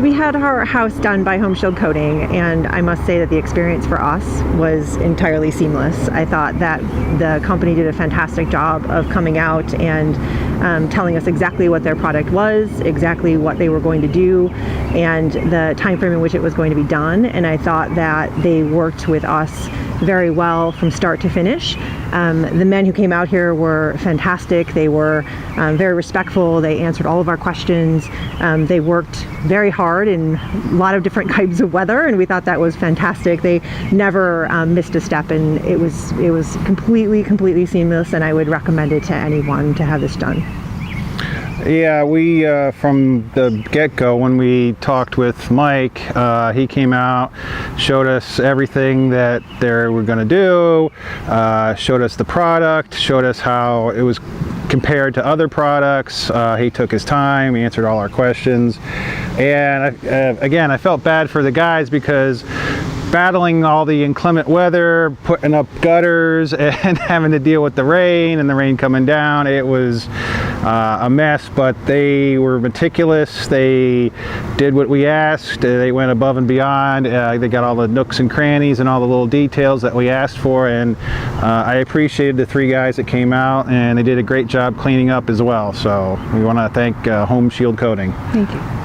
So we had our house done by Home Shield Coating, and I must say that the experience for us was entirely seamless. I thought that the company did a fantastic job of coming out and telling us exactly what their product was, exactly what they were going to do, and the time frame in which it was going to be done. And I thought that they worked with us very well from start to finish. The men who came out here were fantastic. They were very respectful. They answered all of our questions. They worked very hard in a lot of different kinds of weather, and we thought that was fantastic. They never missed a step, and it was completely seamless, and I would recommend it to anyone to have this done. Yeah, we from the get-go, when we talked with Mike, he came out, showed us everything that they were going to do, showed us the product, showed us how it was compared to other products. He took his time, he answered all our questions, and again, I felt bad for the guys because battling all the inclement weather, putting up gutters, and having to deal with the rain and the rain coming down, it was a mess, but they were meticulous. They did what we asked. They went above and beyond. They got all the nooks and crannies and all the little details that we asked for, and I appreciated the three guys that came out, and they did a great job cleaning up as well. So we want to thank Home Shield Coating. Thank you.